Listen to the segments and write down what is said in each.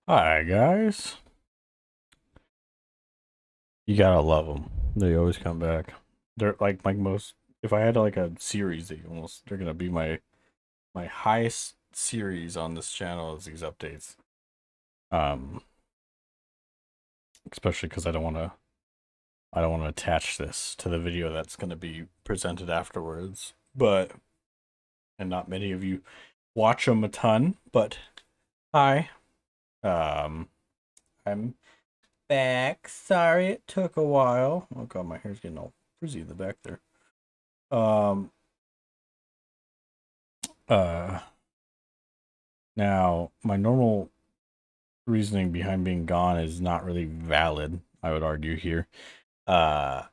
Hi guys, you gotta love them. They always come back. They're like most. If I had like a series, they're gonna be my highest series on this channel is these updates. Um, Especially because I don't want to attach this to the video that's gonna be presented afterwards. But and not many of you watch them a ton. But hi, um, I'm back. Sorry it took a while. Oh god, my hair's getting all frizzy in the back there. Um, uh, Now my normal reasoning behind being gone is not really valid, I would argue here. Uh,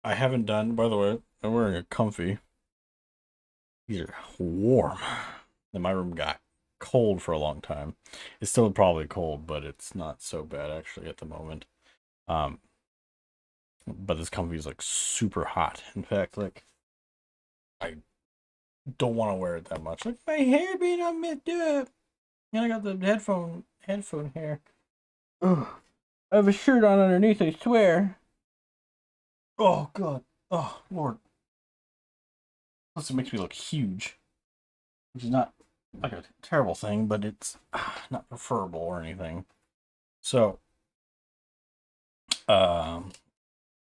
I haven't done, by the way, I'm wearing a comfy. These are warm. And my room got cold for a long time. It's still probably cold, but it's not so bad actually at the moment. Um, but this comfy is like super hot. In fact, like I don't want to wear it that much. Like my hair being all messed up. And I got the headphone hair. Ugh. I have a shirt on underneath, I swear. Oh god. Oh lord. Plus it makes me look huge. Which is not like a terrible thing, but it's not preferable or anything. So, um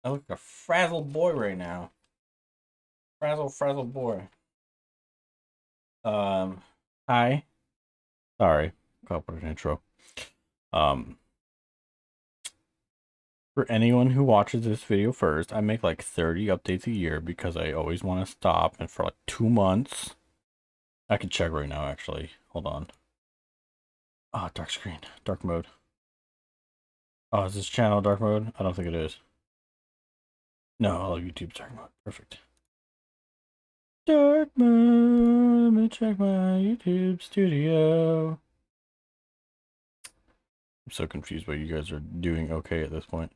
I look like a frazzled boy right now. Frazzled boy. Um Hi. Sorry. Got to put an intro. Um For anyone who watches this video first, I make like 30 updates a year because I always want to stop, and for like 2 months. I can check right now actually. Hold on. Ah, dark screen, dark mode. Oh, is this channel dark mode? I don't think it is. No, all of YouTube's dark mode. Perfect. Dark mode. Let me check my YouTube studio. I'm so confused why you guys are doing okay at this point.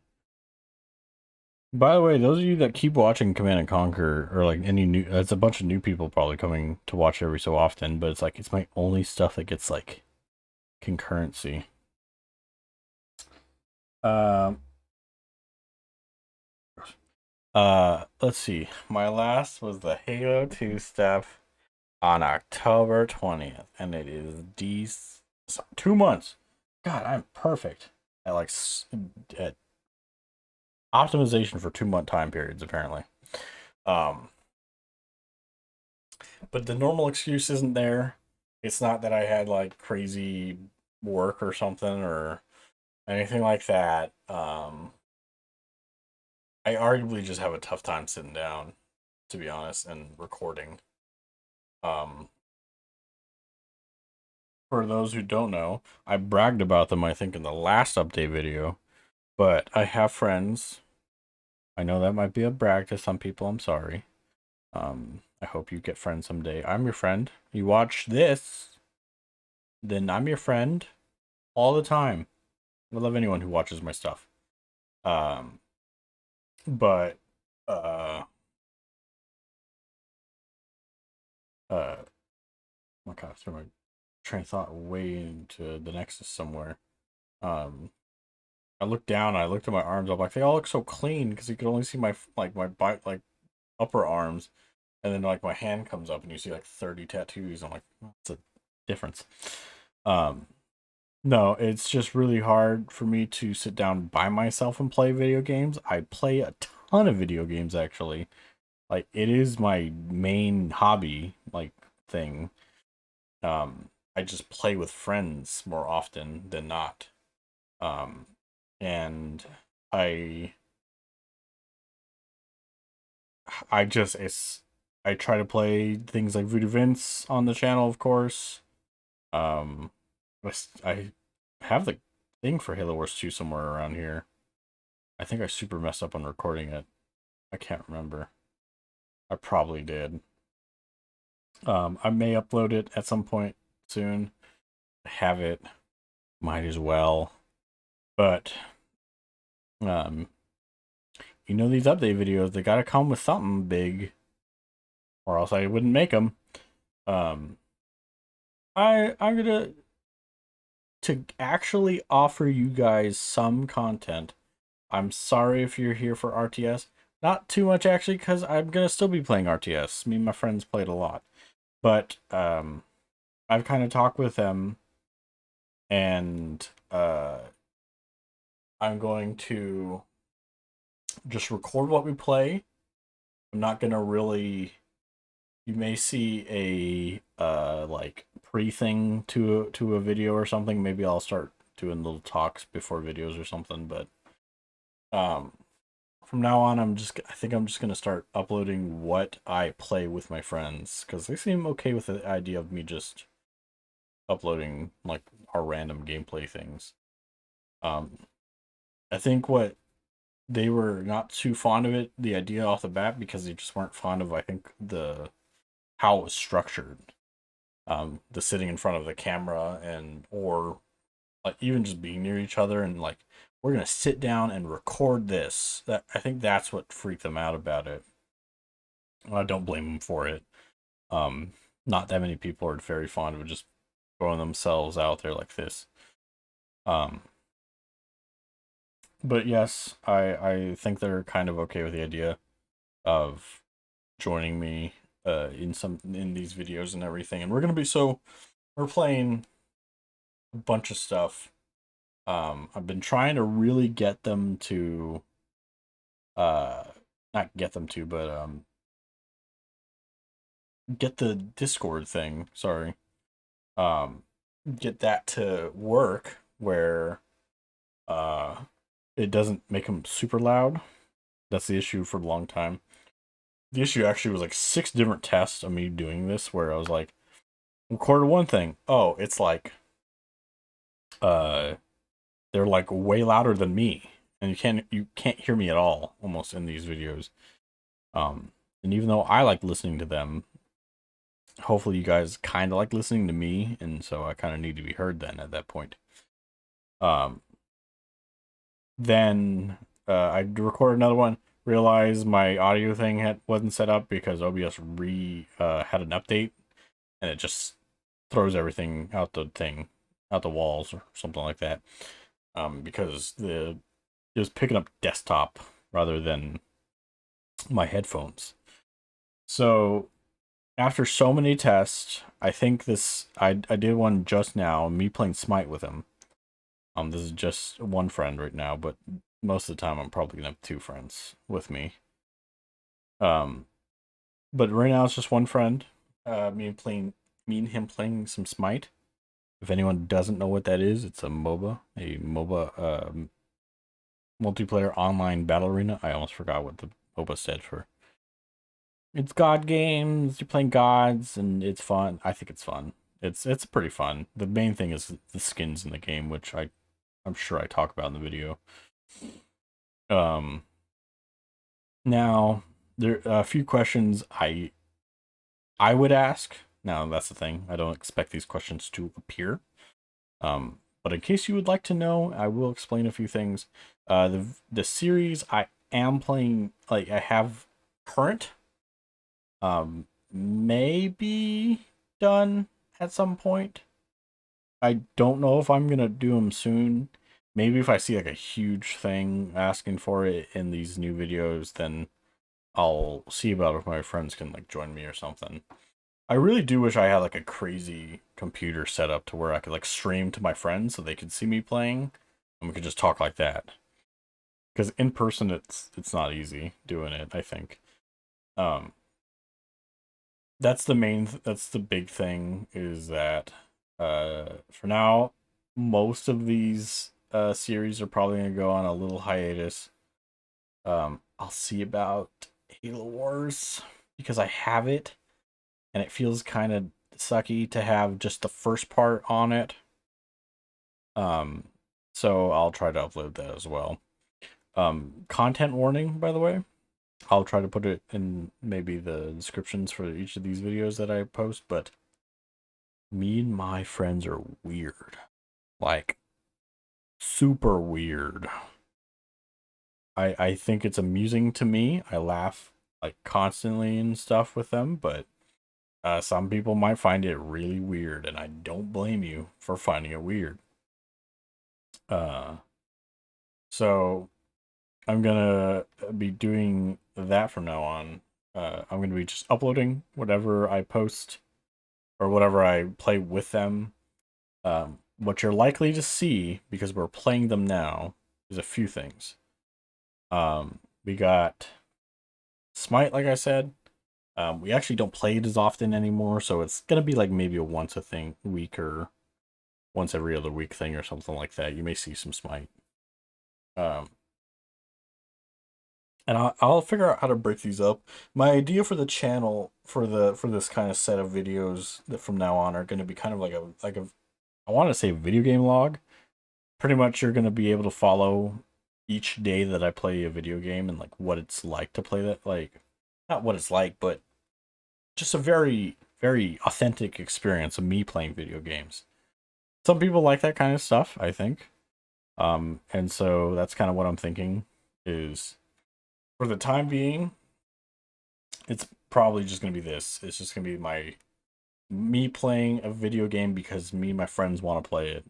By the way, those of you that keep watching Command and Conquer, or like any new, it's a bunch of new people probably coming to watch every so often, but it's like it's my only stuff that gets like concurrency. Um, let's see. My last was the Halo 2 stuff on October 20th, and it is 2 months. God, I'm perfect at like at optimization for 2 month time periods apparently. Um, but the normal excuse isn't there. It's not that I had like crazy work or something or anything like that. I arguably just have a tough time sitting down, to be honest, and recording. Um, for those who don't know, I bragged about them, I think, in the last update video. But I have friends. I know that might be a brag to some people. I'm sorry. I hope you get friends someday. I'm your friend. You watch this, then I'm your friend all the time. I love anyone who watches my stuff. Um, but uh, oh my God, I threw my train of thought way into the Nexus somewhere. Um, I looked down. I looked at my arms. I'm like, they all look so clean because you could only see my like upper arms, and then like my hand comes up and you see like 30 tattoos. I'm like, what's the difference? Um, no, it's just really hard for me to sit down by myself and play video games. I play a ton of video games actually. Like it is my main hobby, like thing. I just play with friends more often than not. Um, and I I just it's I try to play things like Voodoo Vince on the channel, of course. Um, I have the thing for Halo Wars 2 somewhere around here. I think I super messed up on recording it. I can't remember. I probably did. I may upload it at some point soon. I have it. Might as well. But um, these update videos, they gotta come with something big, or else I wouldn't make them. Um, I'm gonna to actually offer you guys some content. I'm sorry if you're here for RTS. Not too much actually, because I'm gonna still be playing RTS. Me and my friends played a lot. But I've kind of talked with them, and I'm going to just record what we play. I'm not gonna really. You may see a like pre-thing to a video or something. Maybe I'll start doing little talks before videos or something. But um, from now on, I think I'm just gonna start uploading what I play with my friends, because they seem okay with the idea of me just uploading like our random gameplay things. Um, I think what they were not too fond of it, the idea off the bat, because they just weren't fond of, I think, the how it was structured. The sitting in front of the camera, and or like even just being near each other and like, we're gonna sit down and record this. That, I think that's what freaked them out about it. I don't blame them for it. Um, Not that many people are very fond of just throwing themselves out there like this. Um, but yes, I think they're kind of okay with the idea of joining me in these videos and everything. And we're playing a bunch of stuff. I've been trying to really get them to uh not get them to, but get the Discord thing, sorry. Um get that to work where uh it doesn't make them super loud. That's the issue for a long time. The issue actually was like 6 different tests of me doing this, where I was like, recorded one thing. Oh, it's like uh they're like way louder than me, and you can't hear me at all almost in these videos. And even though I like listening to them, hopefully you guys kind of like listening to me, and so I kind of need to be heard then at that point. Um, then I recorded another one. Realized my audio thing wasn't set up because OBS had an update, and it just throws everything out the walls or something like that. Because it was picking up desktop rather than my headphones. So after so many tests, I think I did one just now, me playing Smite with him. This is just one friend right now, but most of the time I'm probably gonna have 2 friends with me. Um, but right now it's just one friend. Me and him playing some Smite. If anyone doesn't know what that is, it's a MOBA multiplayer online battle arena. I almost forgot what the MOBA stood for. It's God games. You're playing gods, and it's fun. I think it's fun. It's pretty fun. The main thing is the skins in the game, which I'm sure I talk about in the video. Um, Now there are a few questions I would ask. Now that's the thing. I don't expect these questions to appear. But in case you would like to know, I will explain a few things. The series I am playing, like I have current, may be done at some point. I don't know if I'm gonna do them soon. Maybe if I see like a huge thing asking for it in these new videos, then I'll see about if my friends can like join me or something. I really do wish I had like a crazy computer set up to where I could like stream to my friends so they could see me playing and we could just talk like that. Because in person it's not easy doing it, I think. Um that's the big thing, is that for now most of these series are probably gonna go on a little hiatus. I'll see about Halo Wars because I have it and it feels kind of sucky to have just the first part on it. Um, so I'll try to upload that as well. Content warning, by the way. I'll try to put it in maybe the descriptions for each of these videos that I post, but me and my friends are weird. Like, super weird. I think it's amusing to me. I laugh like constantly and stuff with them, but some people might find it really weird, and I don't blame you for finding it weird. Uh, so I'm gonna be doing that from now on. I'm gonna be just uploading whatever I post or whatever I play with them. What you're likely to see, because we're playing them now, is a few things. We got Smite, like I said. We actually don't play it as often anymore, so it's gonna be like maybe a once a thing week or once every other week thing or something like that. You may see some Smite. Um, and I'll figure out how to break these up. My idea for the channel for this kind of set of videos that from now on are going to be kind of like a I want to say video game log. Pretty much, you're going to be able to follow each day that I play a video game and like what it's like to play that, like not what it's like, but just a very authentic experience of me playing video games. Some people like that kind of stuff, I think. And so that's kind of what I'm thinking is for the time being, it's probably just gonna be this. It's just gonna be me playing a video game because me and my friends want to play it.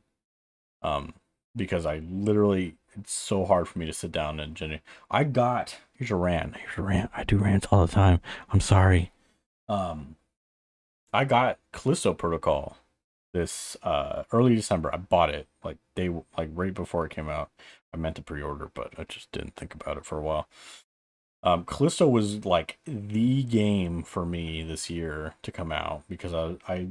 Um, because I literally it's so hard for me to sit down and I got here's a rant. Here's a rant. I do rants all the time. I'm sorry. Um, I got Callisto Protocol this early December. I bought it like right before it came out. I meant to pre-order, but I just didn't think about it for a while. Callisto was like the game for me this year to come out because I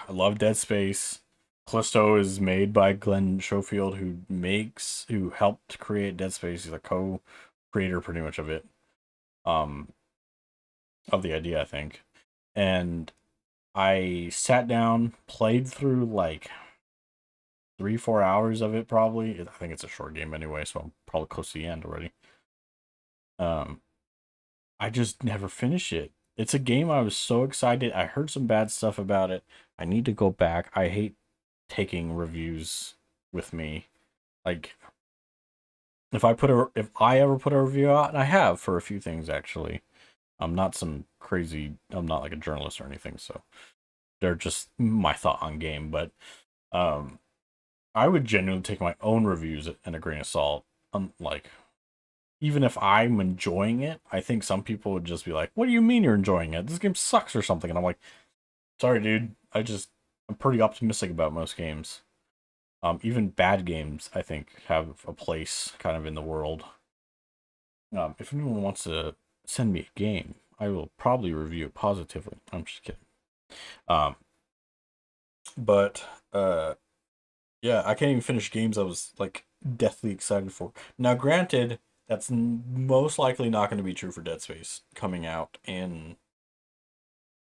love Dead Space. Callisto is made by Glenn Schofield, who helped create Dead Space. He's a co-creator pretty much of it, um, of the idea, I think. And I sat down, played through like 3-4 hours of it probably. I think it's a short game anyway, so I'm probably close to the end already. Um, I just never finished it. It's a game I was so excited. I heard some bad stuff about it. I need to go back. I hate taking reviews with me. Like if I ever put a review out, and I have for a few things actually. I'm not some crazy. I'm not like a journalist or anything, so they're just my thought on game. But um, I would genuinely take my own reviews in a grain of salt. Like even if I'm enjoying it, I think some people would just be like, "What do you mean you're enjoying it? This game sucks or something." And I'm like, "Sorry, dude. I'm pretty optimistic about most games. Even bad games, I think, have a place kind of in the world. If anyone wants to send me a game, I will probably review it positively. I'm just kidding. Um, but yeah, I can't even finish games I was like deathly excited for. Now, granted, that's most likely not going to be true for Dead Space coming out in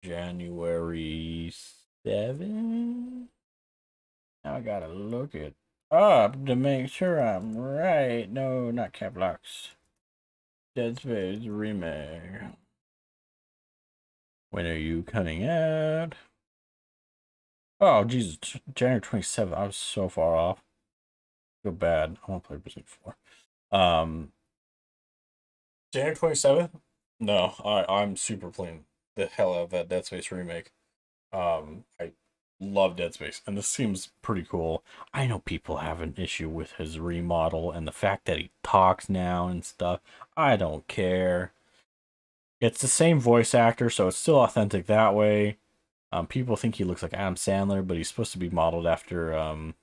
January 7th. Now I gotta look it up to make sure I'm right. No, not cap locks. Dead Space remake. When are you coming out? Oh, Jesus. January 27th. I was so far off. Feel bad. I want to play Resident 4. January 27th? No, I'm super playing the hell out of that Dead Space remake. I love Dead Space, and this seems pretty cool. I know people have an issue with his remodel and the fact that he talks now and stuff. I don't care. It's the same voice actor, so it's still authentic that way. People think he looks like Adam Sandler, but he's supposed to be modeled after I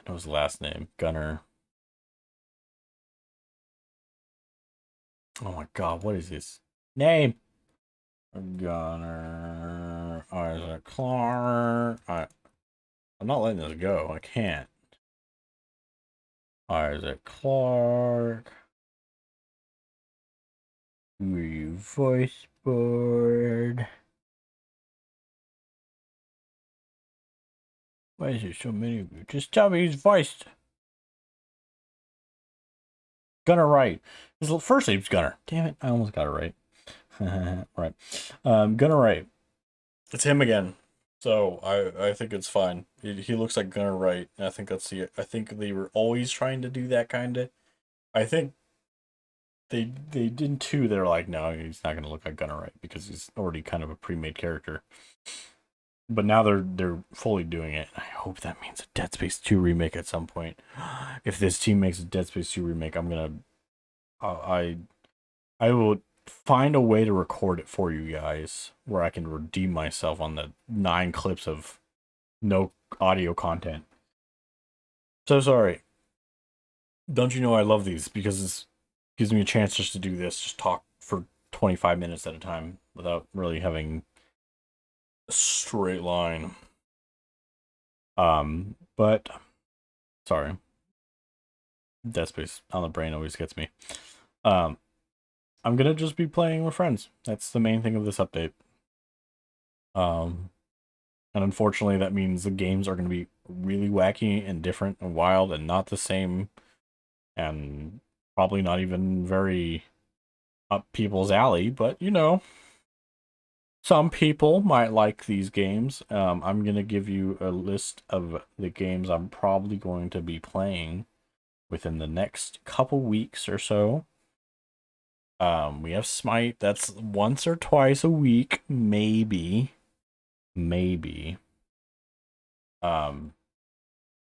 know his last name, Gunnar. Oh my God, what is his name? Gunnar Isaac Clark. I'm not letting this go. I can't. Isaac Clark. Were you voice board? Why is there so many of you? Just tell me he's voiced. Gunnar Wright. His first name's Gunnar. Damn it, I almost got it right. Right. Gunnar Wright. It's him again. So I think it's fine. He looks like Gunnar Wright. I think I think they were always trying to do that kind of. I think they did too. They're like, no, he's not gonna look like Gunnar Wright because he's already kind of a pre-made character. But now they're fully doing it. I hope that means a Dead Space 2 remake at some point. If this team makes a Dead Space 2 remake, I'm gonna, I will find a way to record it for you guys where I can redeem myself on the 9 clips of no audio content. So sorry. Don't you know I love these because it gives me a chance just to do this, just talk for 25 minutes at a time without really having a straight line. But sorry. Dead Space on the brain always gets me. Um, I'm gonna just be playing with friends. That's the main thing of this update. And unfortunately, that means the games are gonna be really wacky and different and wild and not the same, and probably not even very up people's alley. But you know, some people might like these games. I'm gonna give you a list of the games I'm probably going to be playing within the next couple weeks or so. We have Smite. That's once or twice a week, maybe. Maybe. Um,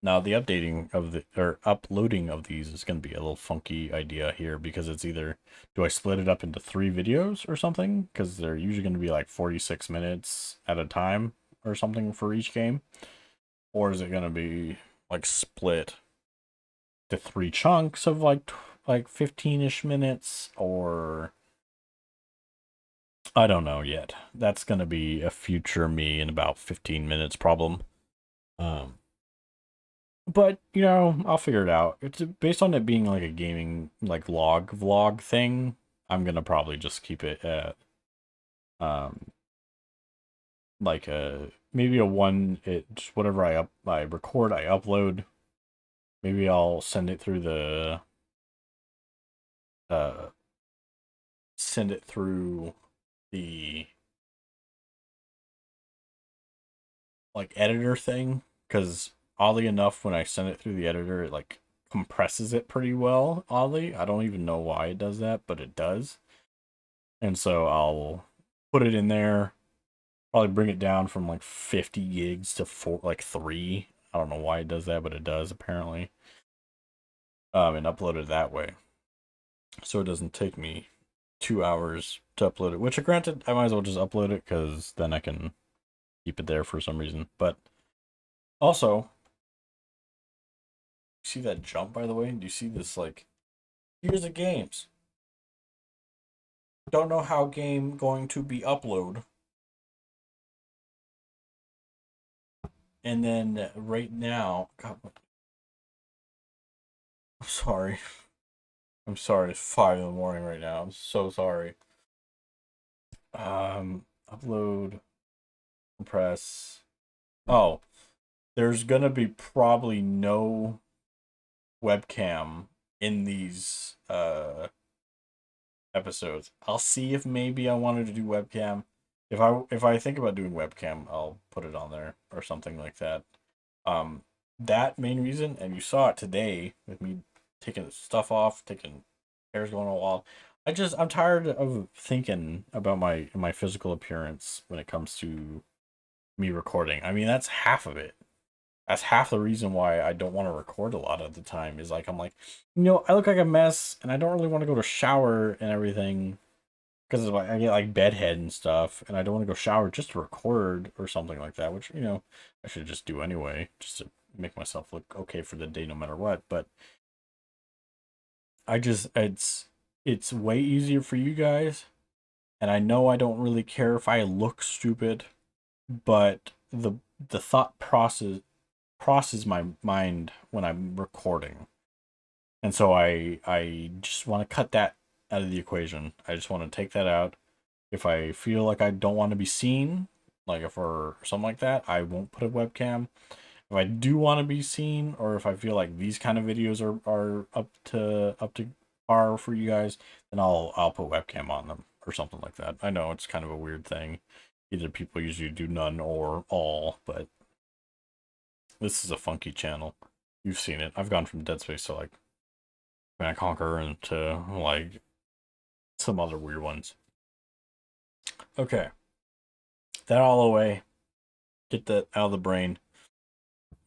Now the updating of the or uploading of these is going to be a little funky idea here because it's either do I split it up into 3 videos or something because they're usually going to be like 46 minutes at a time or something for each game, or is it going to be like split to 3 chunks of like 15ish minutes, or I don't know yet. That's going to be a future me in about 15 minutes problem. Um, but you know, I'll figure it out. It's based on it being like a gaming like log vlog thing. I'm gonna probably just keep it at um like a maybe a one it just whatever I record I upload. Maybe I'll uh send it through the like editor thing, because oddly enough when I send it through the editor it like compresses it pretty well. Oddly, I don't even know why it does that, but it does. And so I'll put it in there, probably bring it down from like 50 gigs to like 3. I don't know why it does that, but it does apparently. And upload it that way, so it doesn't take me 2 hours to upload it. Which, granted, I might as well just upload it because then I can keep it there for some reason. But also, see that jump, by the way? Do you see this? Like, here's the games. Don't know how game going to be upload. And then right now, God, I'm sorry. I'm sorry. It's 5 in the morning right now. I'm so sorry. Upload, compress. Oh, there's gonna be probably no webcam in these episodes. I'll see if maybe I wanted to do webcam. If I think about doing webcam, I'll put it on there or something like that. Um, that main reason, and you saw it today with me taking stuff off, taking hairs going on the wall. I'm tired of thinking about my physical appearance when it comes to me recording. I mean, that's half of it. That's half the reason why I don't want to record a lot of the time is like I'm like, you know, I look like a mess and I don't really want to go to shower and everything because I get like bedhead and stuff, and I don't want to go shower just to record or something like that, which, you know, I should just do anyway, just to make myself look okay for the day no matter what. But I just it's way easier for you guys, and I know I don't really care if I look stupid, but the thought crosses my mind when I'm recording. And so I just want to cut that out of the equation. I just want to take that out. If I feel like I don't want to be seen, like if or something like that, I won't put a webcam. If I do want to be seen, or if I feel like these kind of videos are up to par for you guys, then I'll put webcam on them or something like that. I know it's kind of a weird thing. Either people usually do none or all, but this is a funky channel. You've seen it. I've gone from Dead Space to like Command Conquer and to like some other weird ones. Okay, that all away. Get that out of the brain.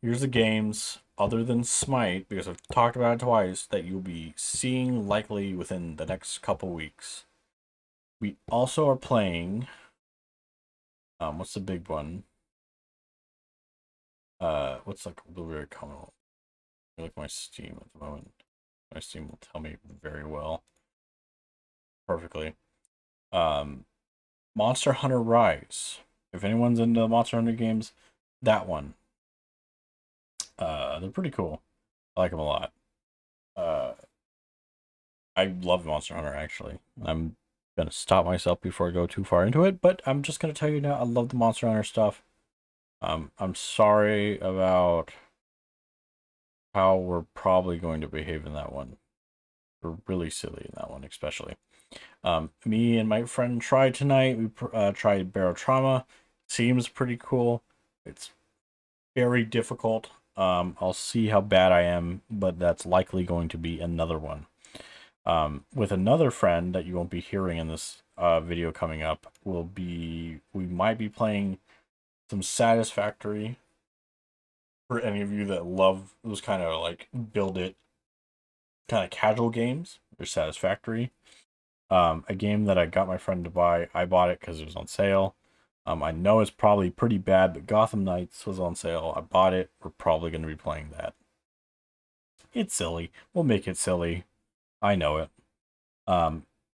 here's the games other than Smite, because I've talked about it twice, that you'll be seeing likely within the next couple weeks. We also are playing. What's the big one? What's like the very common one? I look at my Steam at the moment. My Steam will tell me very well, perfectly. Um, Monster Hunter Rise. If anyone's into Monster Hunter games, that one. They're pretty cool. I like them a lot. Uh, I love Monster Hunter actually. I'm gonna stop myself before I go too far into it, but I'm just gonna tell you now. I love the Monster Hunter stuff. I'm sorry about how we're probably going to behave in that one. We're really silly in that one, especially. Me and my friend tried tonight. We tried Barotrauma. Seems pretty cool. It's very difficult. I'll see how bad I am, but that's likely going to be another one. With another friend that you won't be hearing in this video coming up, we might be playing some Satisfactory. For any of you that love those kind of like build it kind of casual games, they're Satisfactory. A game that I got my friend to buy. I bought it because it was on sale. I know it's probably pretty bad, but Gotham Knights was on sale. I bought it. We're probably going to be playing that. It's silly. We'll make it silly. I know it.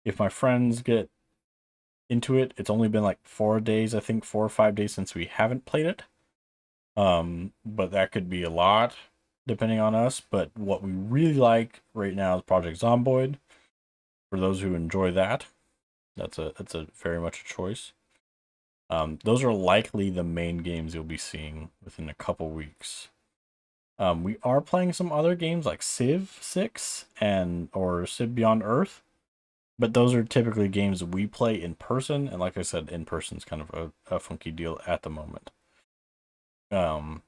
If my friends get into it, it's only been like 4 days, I think 4 or 5 days since we haven't played it. But that could be a lot depending on us. But what we really like right now is Project Zomboid. For those who enjoy that, that's a very much a choice. Those are likely the main games you'll be seeing within a couple weeks. We are playing some other games like Civ 6 or Civ Beyond Earth, but those are typically games we play in person, and like I said, in person is kind of a funky deal at the moment. Those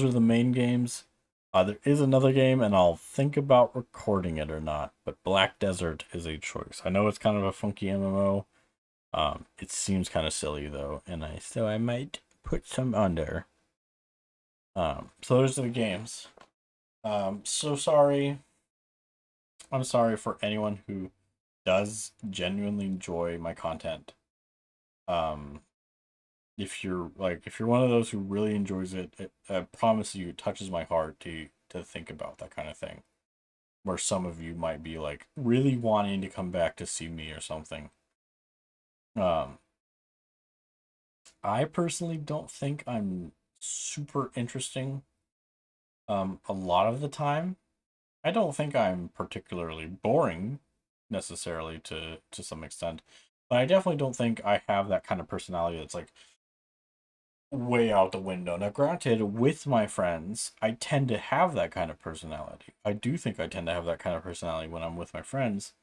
are the main games. There is another game, and I'll think about recording it or not. But Black Desert is a choice. I know it's kind of a funky MMO. It seems kind of silly though, and I might put some on there. So those are the games. So sorry. I'm sorry for anyone who does genuinely enjoy my content. Um, if you're one of those who really enjoys it, I promise you, it touches my heart to think about that kind of thing. Where some of you might be like really wanting to come back to see me or something. Um, I personally don't think I'm super interesting. A lot of the time, I don't think I'm particularly boring necessarily to some extent, but I definitely don't think I have that kind of personality that's like way out the window. Now, granted, with my friends, I tend to have that kind of personality. I do think I tend to have that kind of personality when I'm with my friends.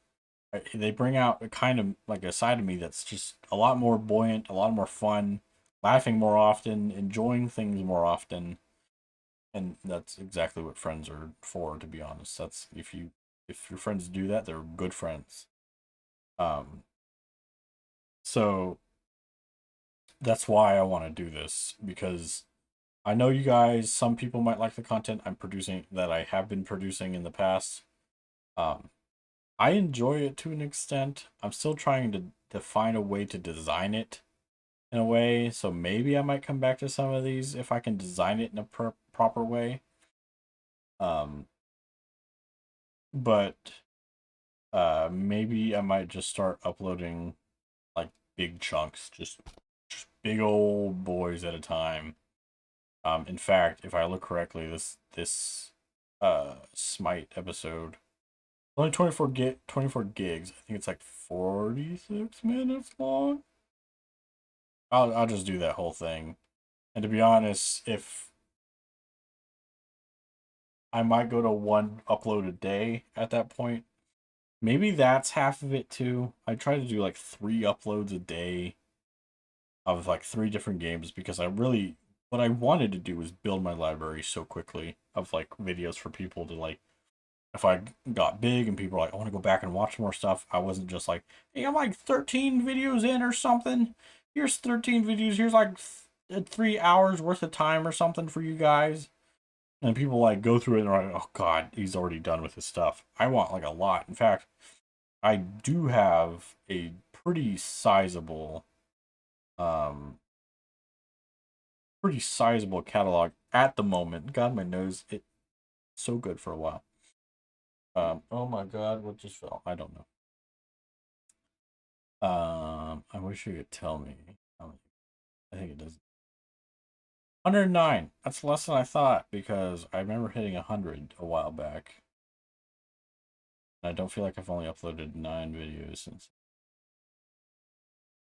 They bring out a kind of like a side of me that's just a lot more buoyant, a lot more fun, laughing more often, enjoying things more often, and that's exactly what friends are for. To be honest, that's if your friends do that, they're good friends. Um, so that's why I want to do this because I know you guys. Some people might like the content I'm producing that I have been producing in the past. Um, I enjoy it to an extent. I'm still trying to find a way to design it in a way. So maybe I might come back to some of these if I can design it in a proper way. Um, but maybe I might just start uploading like big chunks, just big old boys at a time. In fact, if I look correctly, this Smite episode only 24 gigs. I think it's like 46 minutes long. I'll just do that whole thing. And to be honest, if I might go to one upload a day at that point, maybe that's half of it too. I try to do like 3 uploads a day of like 3 different games because what I wanted to do was build my library so quickly of like videos for people to like if I got big and people were like, I want to go back and watch more stuff, I wasn't just like, hey, I'm like 13 videos in or something. Here's 13 videos. Here's like 3 hours worth of time or something for you guys. And people like go through it and they're like, oh god, he's already done with his stuff. I want like a lot. In fact, I do have a pretty um sizable catalog at the moment. God, my nose, it's so good for a while. Oh my god, what just fell? I don't know. I wish you could tell me. I think it does. 109. That's less than I thought because I remember hitting 100 a while back. I don't feel like I've only uploaded 9 videos since.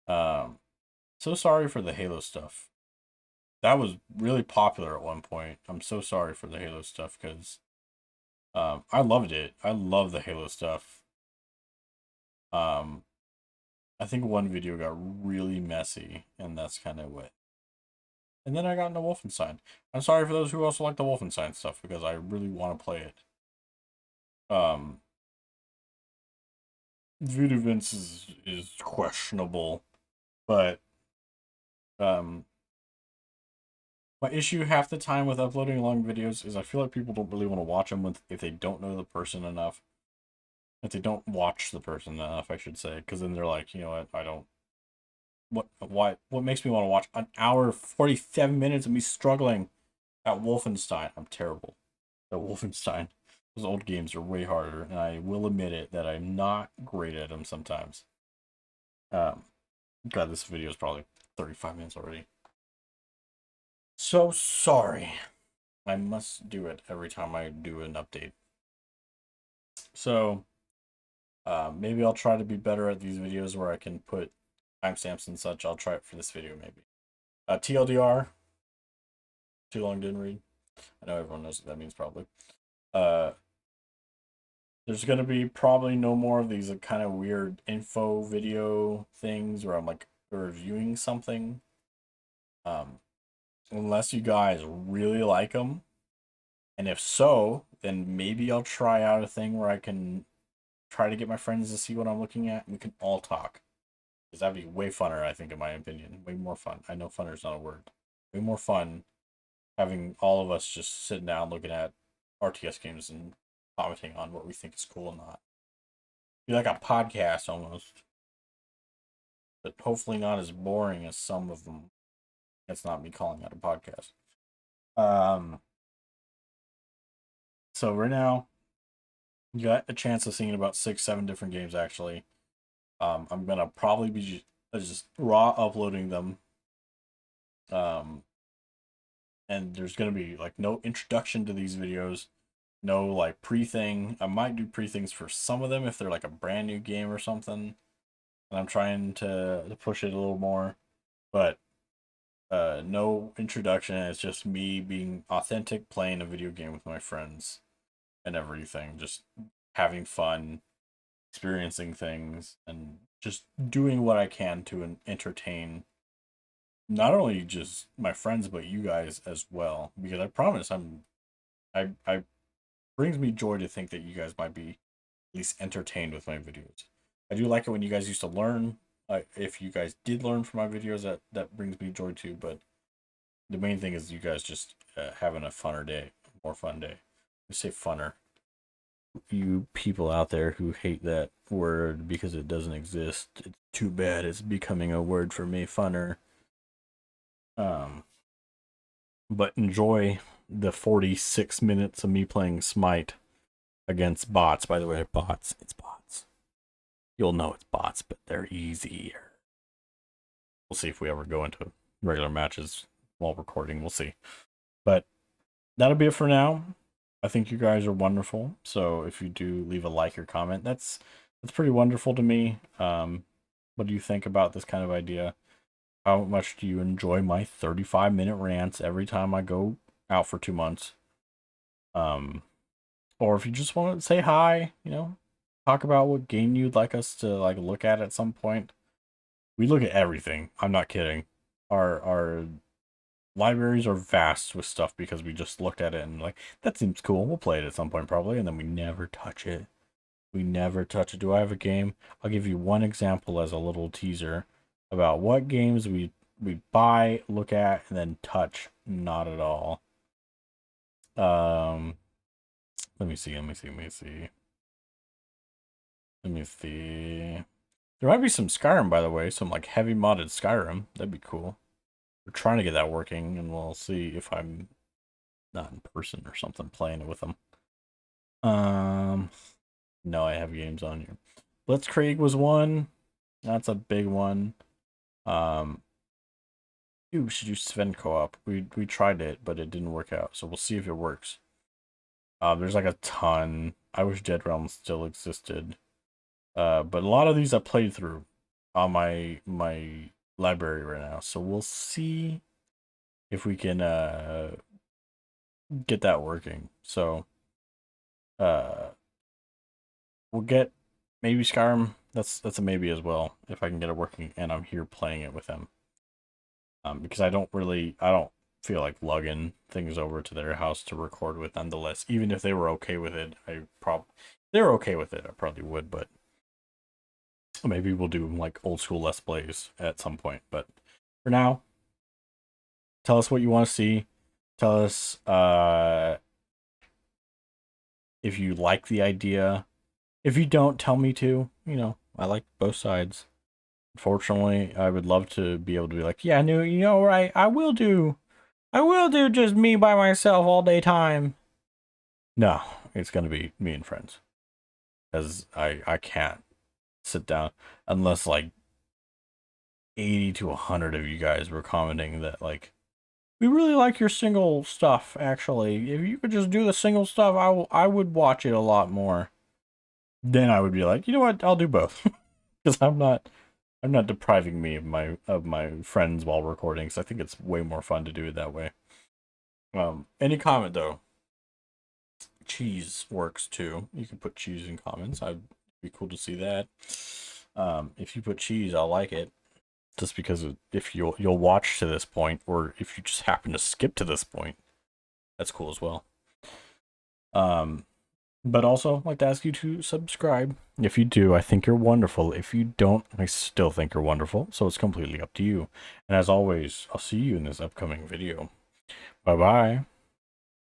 So sorry for the Halo stuff. That was really popular at one point. I'm so sorry for the Halo stuff because I loved it. I love the Halo stuff. Um, I think one video got really messy, and that's kind of what. And then I got into Wolfenstein. I'm sorry for those who also like the Wolfenstein stuff because I really want to play it. Voodoo Vince is questionable, but um, my issue half the time with uploading long videos is I feel like people don't really want to watch them if they don't know the person enough. If they don't watch the person enough, I should say, because then they're like, you know what, I don't. What makes me want to watch an hour 47 minutes of me struggling at Wolfenstein? I'm terrible at Wolfenstein. Those old games are way harder, and I will admit it that I'm not great at them sometimes. Um, God, this video is probably 35 minutes already. So sorry. I must do it every time I do an update. So, maybe I'll try to be better at these videos where I can put timestamps and such. I'll try it for this video, maybe. TLDR. Too long didn't read. I know everyone knows what that means, probably. Uh, there's gonna be probably no more of these kind of weird info video things where I'm like reviewing something. Unless you guys really like them, and if so, then maybe I'll try out a thing where I can try to get my friends to see what I'm looking at, and we can all talk. Because that'd be way funner, I think, in my opinion. Way more fun. I know funner is not a word. Way more fun having all of us just sitting down looking at RTS games and commenting on what we think is cool and not. Be like a podcast almost. But hopefully not as boring as some of them. That's not me calling it a podcast. So right now, you got a chance of seeing about 6, 7 different games actually. I'm gonna probably be just raw uploading them. And there's gonna be like no introduction to these videos, no like pre-thing. I might do pre-things for some of them if they're like a brand new game or something. And I'm trying to push it a little more. But no introduction. It's just me being authentic, playing a video game with my friends and everything. Just having fun, experiencing things, and just doing what I can to entertain not only just my friends but you guys as well. Because I promise I brings me joy to think that you guys might be at least entertained with my videos. I do like it when you guys used to learn. If you guys did learn from my videos, that brings me joy too. But the main thing is you guys just having a funner day, more fun day. I say funner. You people out there who hate that word because it doesn't exist, it's too bad. It's becoming a word for me, funner. Um, but enjoy the 46 minutes of me playing Smite against bots. By the way, bots. It's bots. You'll know it's bots, but they're easier. We'll see if we ever go into regular matches while recording. We'll see. But that'll be it for now. I think you guys are wonderful. So if you do leave a like or comment, that's pretty wonderful to me. What do you think about this kind of idea? How much do you enjoy my 35-minute rants every time I go out for 2 months? Or if you just want to say hi, talk about what game you'd like us to like look at some point. We look at everything. I'm not kidding. Our libraries are vast with stuff because we just looked at it and like that seems cool. We'll play it at some point probably, and then we never touch it. We never touch it. Do I have a game? I'll give you one example as a little teaser about what games we we buy, look at, and then touch. Not at all. Let me see. There might be some Skyrim, by the way, some like heavy modded Skyrim. That'd be cool. We're trying to get that working, and we'll see if I'm not in person or something playing it with them. No, I have games on here. Blitzkrieg was one. That's a big one. We should do Sven co-op. We tried it, but it didn't work out. So we'll see if it works. There's like a ton. I wish Dead Realms still existed. But a lot of these I played through on my library right now. So we'll see if we can get that working. So we'll get maybe Skyrim. That's a maybe as well if I can get it working and I'm here playing it with them. Because I don't feel like lugging things over to their house to record with nonetheless. Even if they were okay with it, they're okay with it, I probably would, but maybe we'll do like old school Let's Plays at some point. But for now, tell us what you want to see. Tell us if you like the idea. If you don't, tell me to. You know, I like both sides. Unfortunately, I would love to be able to be like, yeah, no, you know, right? I will do just me by myself all day time. No, it's gonna be me and friends, as I can't sit down unless like 80 to 100 of you guys were commenting that like we really like your single stuff. Actually, if you could just do the single stuff, I would watch it a lot more. Then I would be like, you know what? I'll do both because I'm not depriving me of my friends while recording. So I think it's way more fun to do it that way. Any comment though? Cheese works too. You can put cheese in comments. I'd be cool to see that. If you put cheese, I'll like it. Just because if you'll watch to this point, or if you just happen to skip to this point, that's cool as well. But also I'd like to ask you to subscribe. If you do, I think you're wonderful. If you don't, I still think you're wonderful. So it's completely up to you. And as always, I'll see you in this upcoming video. Bye bye.